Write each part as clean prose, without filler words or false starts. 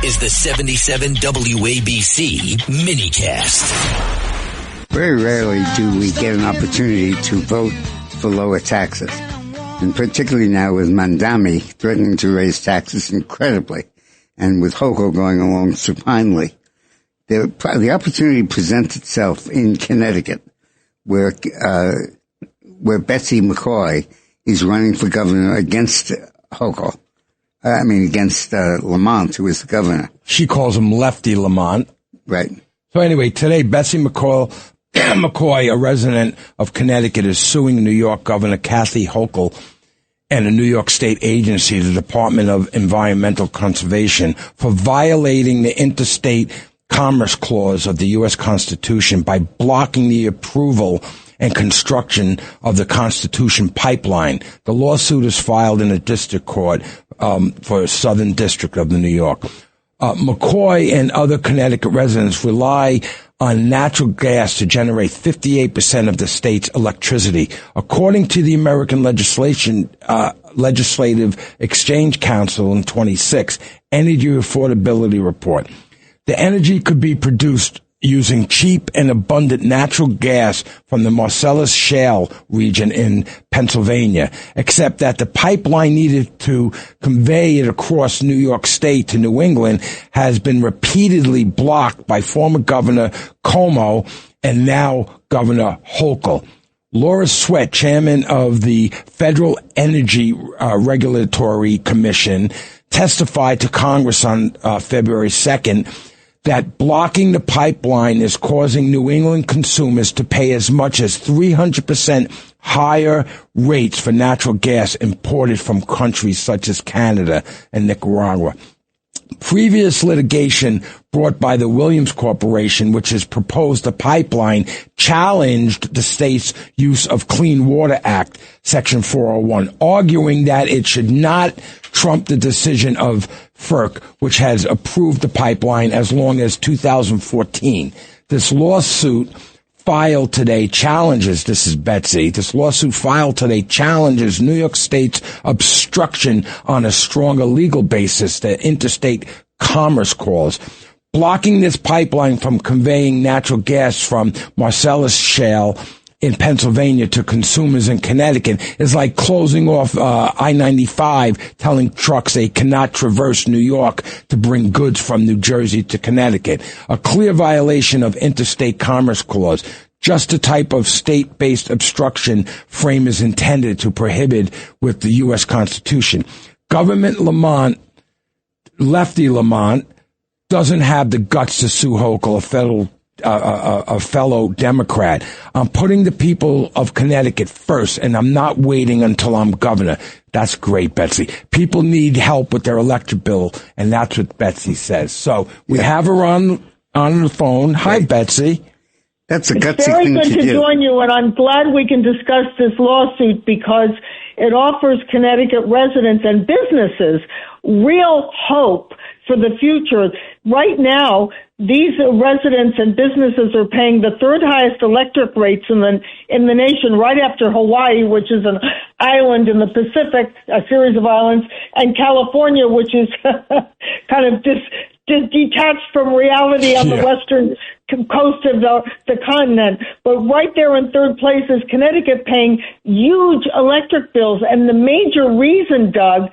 is the 77 WABC minicast. Very rarely do we get an opportunity to vote for lower taxes. And particularly now with Mandami threatening to raise taxes incredibly, and with Hochul going along supinely, the opportunity presents itself in Connecticut, where Betsy McCaughey is running for governor against Hochul. Against Lamont, who is the governor. She calls him Lefty Lamont. Right. So anyway, today, Betsy McCoy, a resident of Connecticut, is suing New York Governor Kathy Hochul and a New York State agency, the Department of Environmental Conservation, for violating the Interstate Commerce Clause of the U.S. Constitution by blocking the approval and construction of the Constitution pipeline. The lawsuit is filed in a district court for Southern District of New York. McCoy and other Connecticut residents rely on natural gas to generate 58% of the state's electricity. According to the American Legislative Exchange Council in 26 Energy Affordability Report, the energy could be produced using cheap and abundant natural gas from the Marcellus Shale region in Pennsylvania, except that the pipeline needed to convey it across New York State to New England has been repeatedly blocked by former Governor Cuomo and now Governor Hochul. Laura Sweat, chairman of the Federal Energy Regulatory Commission, testified to Congress on February 2nd that blocking the pipeline is causing New England consumers to pay as much as 300% higher rates for natural gas imported from countries such as Canada and Nicaragua. Previous litigation brought by the Williams Corporation, which has proposed a pipeline, challenged the state's use of Clean Water Act, Section 401, arguing that it should not trump the decision of FERC, which has approved the pipeline as long as 2014. This lawsuit filed today challenges, this is Betsy, this lawsuit filed today challenges New York State's obstruction on a stronger legal basis, the Interstate Commerce Clause. Blocking this pipeline from conveying natural gas from Marcellus Shale in Pennsylvania to consumers in Connecticut is like closing off I-95, telling trucks they cannot traverse New York to bring goods from New Jersey to Connecticut. A clear violation of Interstate Commerce Clause, just the type of state-based obstruction framers intended to prohibit with the U.S. Constitution. Government Lefty Lamont, doesn't have the guts to sue Hochul, a fellow Democrat. I'm putting the people of Connecticut first, and I'm not waiting until I'm governor. That's great, Betsy. People need help with their electric bill, and that's what Betsy says. So we have her on the phone. Hi, Betsy. That's a gutsy It's very thing good to do. join you, and I'm glad we can discuss this lawsuit because it offers Connecticut residents and businesses real hope for the future. Right now, these residents and businesses are paying the third highest electric rates in the nation, right after Hawaii, which is an island in the Pacific, a series of islands, and California, which is kind of detached from reality on the western coast of the continent. But right there in third place is Connecticut, paying huge electric bills. And the major reason, Doug,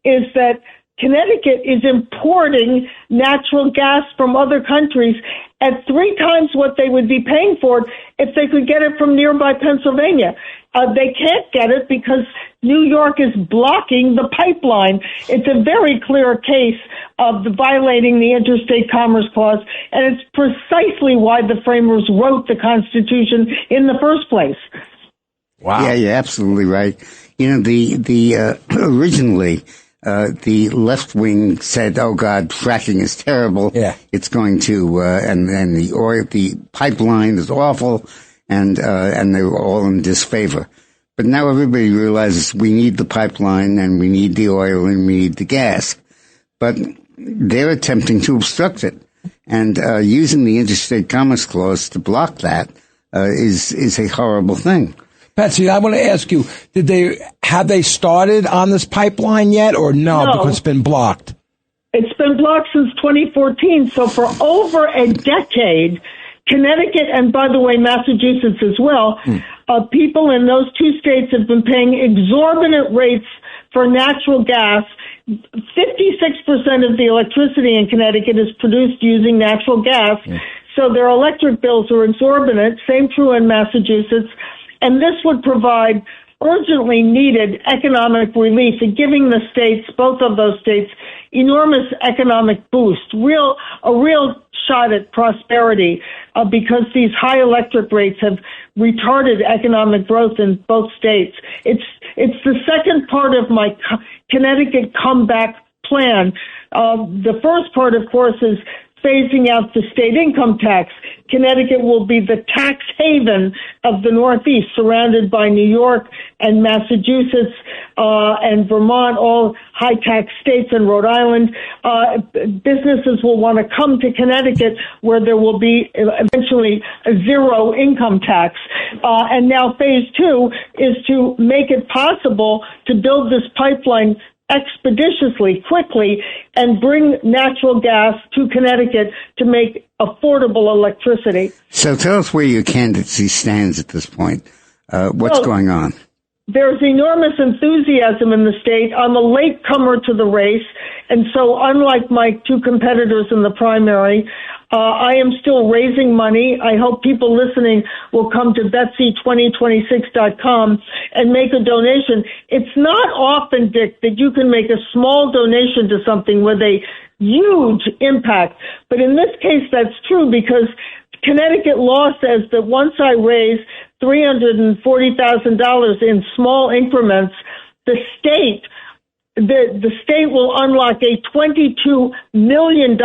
is that Connecticut is importing natural gas from other countries at 3 times what they would be paying for it if they could get it from nearby Pennsylvania. They can't get it because New York is blocking the pipeline. It's a very clear case of violating the Interstate Commerce Clause, and it's precisely why the framers wrote the Constitution in the first place. Wow. Yeah, you're absolutely right. You know, originally, the left wing said, "Oh God, fracking is terrible. Yeah. It's going to and the pipeline is awful," and they were all in disfavor. But now everybody realizes we need the pipeline and we need the oil and we need the gas. But they're attempting to obstruct it, and using the Interstate Commerce Clause to block that is a horrible thing. Betsy, I want to ask you, have they started on this pipeline yet or no? Because it's been blocked? It's been blocked since 2014. So for over a decade, Connecticut, and by the way, Massachusetts as well, people in those two states have been paying exorbitant rates for natural gas. 56% of the electricity in Connecticut is produced using natural gas. So their electric bills are exorbitant. Same true in Massachusetts. And this would provide urgently needed economic relief and giving the states, both of those states, enormous economic boost, a real shot at prosperity, because these high electric rates have retarded economic growth in both states. It's the second part of my Connecticut comeback plan. The first part, of course, is phasing out the state income tax. Connecticut will be the tax haven of the Northeast, surrounded by New York and Massachusetts and Vermont, all high-tax states, and Rhode Island. Businesses will want to come to Connecticut, where there will be eventually a zero income tax. And now phase two is to make it possible to build this pipeline expeditiously, quickly, and bring natural gas to Connecticut to make affordable electricity. So tell us where your candidacy stands at this point. What's going on? There's enormous enthusiasm in the state. I'm a latecomer to the race, and so unlike my two competitors in the primary, I am still raising money. I hope people listening will come to Betsy2026.com and make a donation. It's not often, Dick, that you can make a small donation to something with a huge impact. But in this case, that's true, because Connecticut law says that once I raise $340,000 in small increments, the state will unlock a $22 million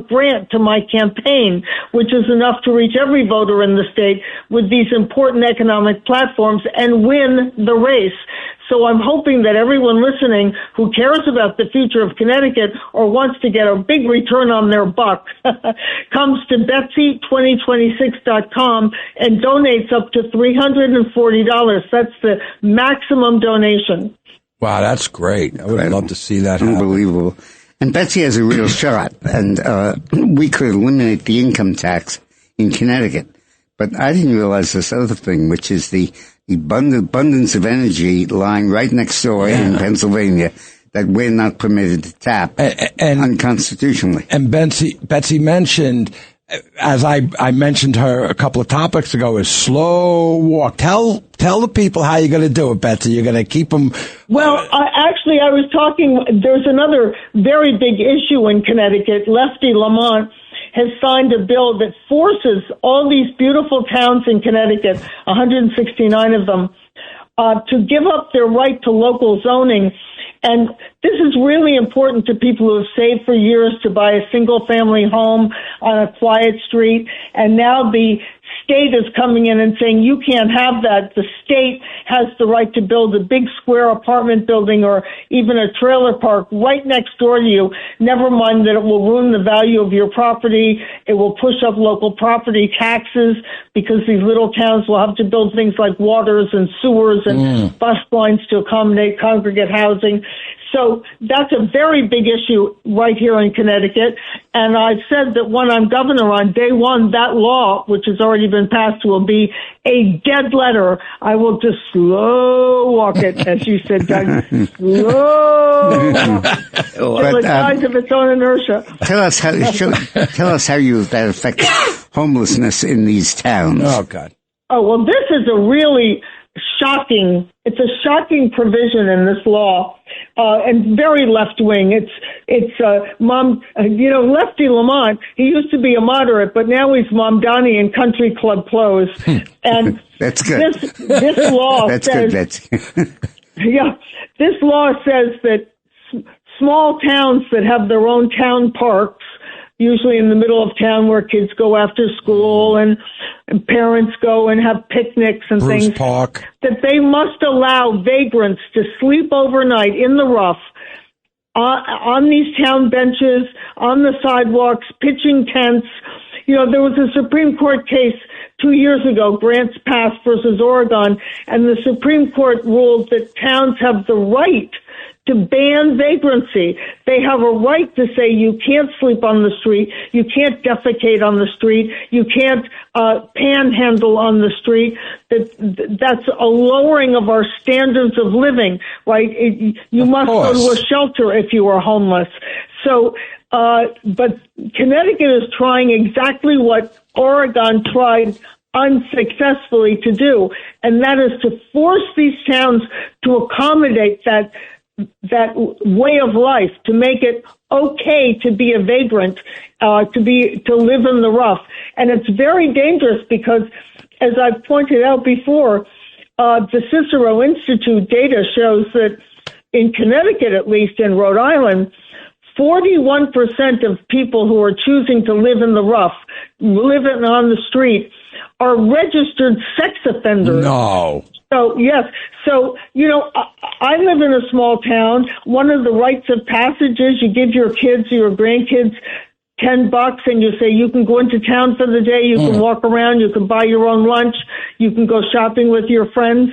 grant to my campaign, which is enough to reach every voter in the state with these important economic platforms and win the race. So I'm hoping that everyone listening who cares about the future of Connecticut or wants to get a big return on their buck comes to Betsy2026.com and donates up to $340. That's the maximum donation. Wow, that's great. I would love to see that happen. Unbelievable. And Betsy has a real shot, and we could eliminate the income tax in Connecticut. But I didn't realize this other thing, which is the abundance of energy lying right next door in Pennsylvania that we're not permitted to tap and unconstitutionally. And Betsy mentioned, as I mentioned her a couple of topics ago, is slow walk. Tell the people how you're going to do it, Betsy. You're going to keep them. Well, I was talking. There's another very big issue in Connecticut. Lefty Lamont has signed a bill that forces all these beautiful towns in Connecticut, 169 of them, to give up their right to local zoning. And this is really important to people who have saved for years to buy a single-family home on a quiet street. And now the state is coming in and saying, you can't have that. The state has the right to build a big square apartment building or even a trailer park right next door to you. Never mind that it will ruin the value of your property. It will push up local property taxes because these little towns will have to build things like waters and sewers and bus lines to accommodate congregate housing. So that's a very big issue right here in Connecticut. And I've said that when I'm governor on day one, that law, which has already been passed, will be a dead letter. I will just slow walk it, as you said, Doug. Slow walk it. Till it dies of its own inertia. Tell us how that affects homelessness in these towns. Oh, God. Oh, well, this is a really shocking provision in this law, and very left-wing. It's Lefty Lamont, he used to be a moderate, but now he's Mamdani in country club clothes. And that's good. This law that's says, good, Betsy. yeah, this law says that small towns that have their own town parks, usually in the middle of town where kids go after school and parents go and have picnics and Bruce things, Park, that they must allow vagrants to sleep overnight in the rough on these town benches, on the sidewalks, pitching tents. You know, there was a Supreme Court case 2 years ago, Grants Pass versus Oregon, and the Supreme Court ruled that towns have the right to ban vagrancy. They have a right to say you can't sleep on the street, you can't defecate on the street, you can't panhandle on the street. That's a lowering of our standards of living, right? You must go to a shelter if you are homeless. So, but Connecticut is trying exactly what Oregon tried unsuccessfully to do, and that is to force these towns to accommodate that way of life, to make it okay to be a vagrant, to live in the rough. And it's very dangerous because, as I've pointed out before, the Cicero Institute data shows that in Connecticut, at least in Rhode Island, 41% of people who are choosing to live in the rough, living on the street, are registered sex offenders. No. So, yes. So, I live in a small town. One of the rites of passage is you give your kids, your grandkids, $10 and you say you can go into town for the day, you can walk around, you can buy your own lunch, you can go shopping with your friends.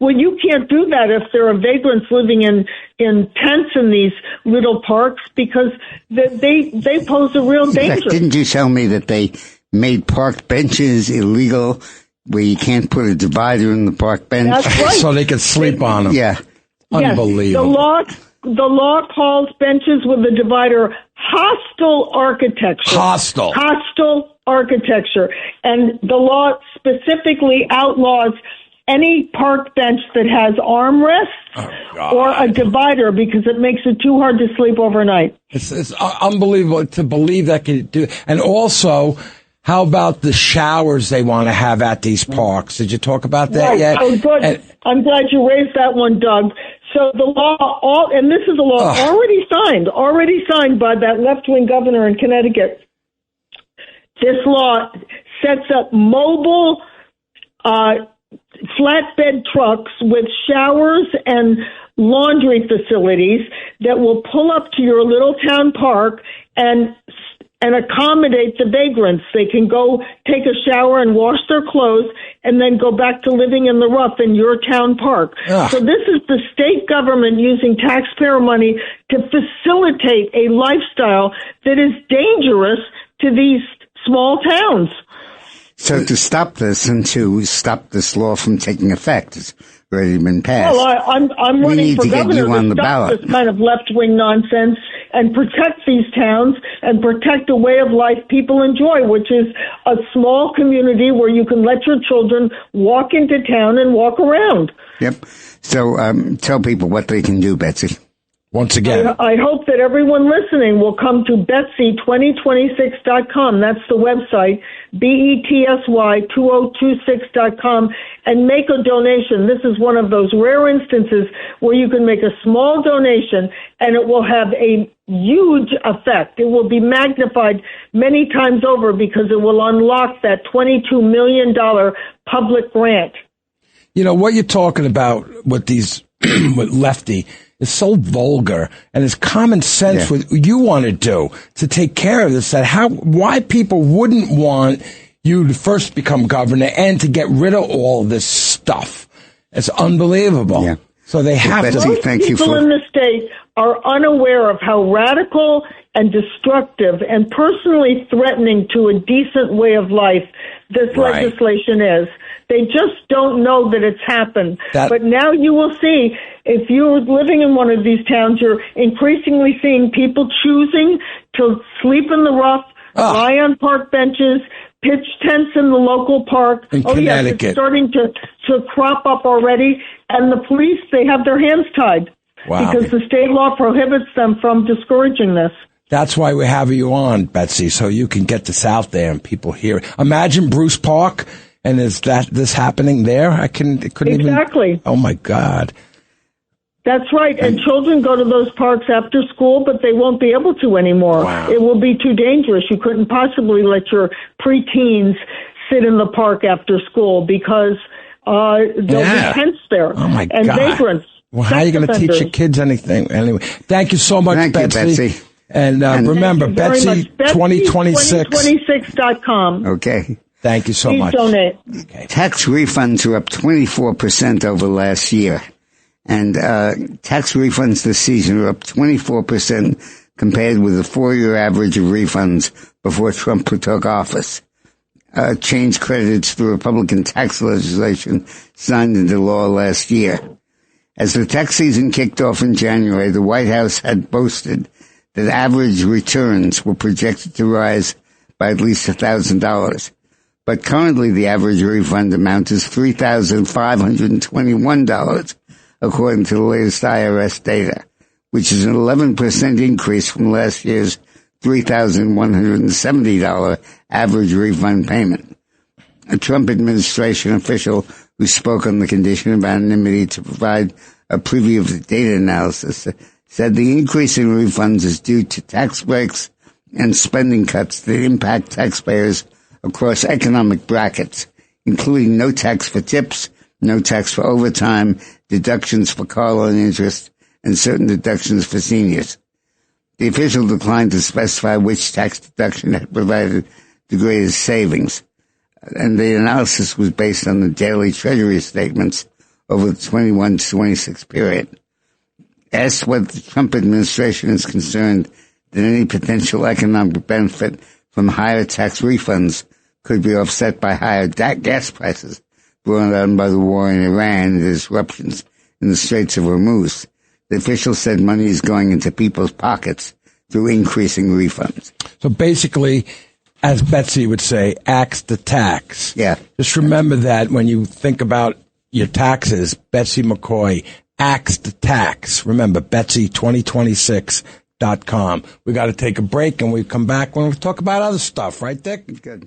Well, you can't do that if there are vagrants living in tents in these little parks because they pose a real danger. In fact, didn't you tell me that they made park benches illegal where you can't put a divider in the park bench? That's right. So they could sleep on them. Yeah. Unbelievable. Yes. The law calls benches with a divider hostile architecture. Hostile architecture. And the law specifically outlaws any park bench that has armrests or a divider because it makes it too hard to sleep overnight. It's unbelievable to believe that could do. And also, how about the showers they want to have at these parks? Did you talk about that yet? Oh, good. I'm glad you raised that one, Doug. So the law, and this is a law already signed by that left-wing governor in Connecticut. This law sets up mobile flatbed trucks with showers and laundry facilities that will pull up to your little town park and accommodate the vagrants. They can go take a shower and wash their clothes and then go back to living in the rough in your town park. So this is the state government using taxpayer money to facilitate a lifestyle that is dangerous to these small towns. So to stop this and to stop this law from taking effect, it's already been passed. Well, I'm running for governor to stop this kind of left-wing nonsense and protect these towns and protect a way of life people enjoy, which is a small community where you can let your children walk into town and walk around. Yep. So tell people what they can do, Betsy. Once again, I hope that everyone listening will come to Betsy2026.com. That's the website, BETSY2026.com, and make a donation. This is one of those rare instances where you can make a small donation and it will have a huge effect. It will be magnified many times over because it will unlock that $22 million public grant. You know, what you're talking about with these, with Lefty, is so vulgar, and it's common sense what you want to do to take care of this, that why people wouldn't want you to first become governor and to get rid of all this stuff. It's unbelievable. Yeah. So they have Betsy, to. Most people in the state are unaware of how radical and destructive and personally threatening to a decent way of life this legislation is. They just don't know that it's happened. But now you will see, if you're living in one of these towns, you're increasingly seeing people choosing to sleep in the rough, lie on park benches, pitch tents in the local park. In Connecticut. Yes, it's starting to crop up already. And the police, they have their hands tied. Wow. Because the state law prohibits them from discouraging this. That's why we have you on, Betsy, so you can get this out there and people hear it. Imagine Bruce Park. And is this happening there? It couldn't exactly. Oh my God. That's right. And children go to those parks after school, but they won't be able to anymore. Wow. It will be too dangerous. You couldn't possibly let your preteens sit in the park after school because there'll be tents there. Oh my and God. Vagrants. Well, how are you going to teach your kids anything? Anyway, thank you so much, Betsy. Thank you, Betsy. And remember, Betsy 2026. Betsy2026.com. Okay. Thank you so much. Please donate. Okay. Tax refunds are up 24% over last year. And tax refunds this season are up 24% compared with the 4-year average of refunds before Trump took office. Change credits the Republican tax legislation signed into law last year. As the tax season kicked off in January, the White House had boasted that average returns were projected to rise by at least $1,000. But currently the average refund amount is $3,521, according to the latest IRS data, which is an 11% increase from last year's $3,170 average refund payment. A Trump administration official who spoke on the condition of anonymity to provide a preview of the data analysis said the increase in refunds is due to tax breaks and spending cuts that impact taxpayers across economic brackets, including no tax for tips, no tax for overtime, deductions for car loan interest, and certain deductions for seniors. The official declined to specify which tax deduction had provided the greatest savings, and the analysis was based on the daily Treasury statements over the 21 to 26 period. Asked whether the Trump administration is concerned that any potential economic benefit from higher tax refunds could be offset by higher gas prices brought on by the war in Iran and the disruptions in the Straits of Hormuz, the official said money is going into people's pockets through increasing refunds. So basically, as Betsy would say, axe the tax. Yeah. Just remember that when you think about your taxes, Betsy McCaughey, axe the tax. Remember, Betsy2026.com. We got to take a break, and we come back when we talk about other stuff, right, Dick? Good.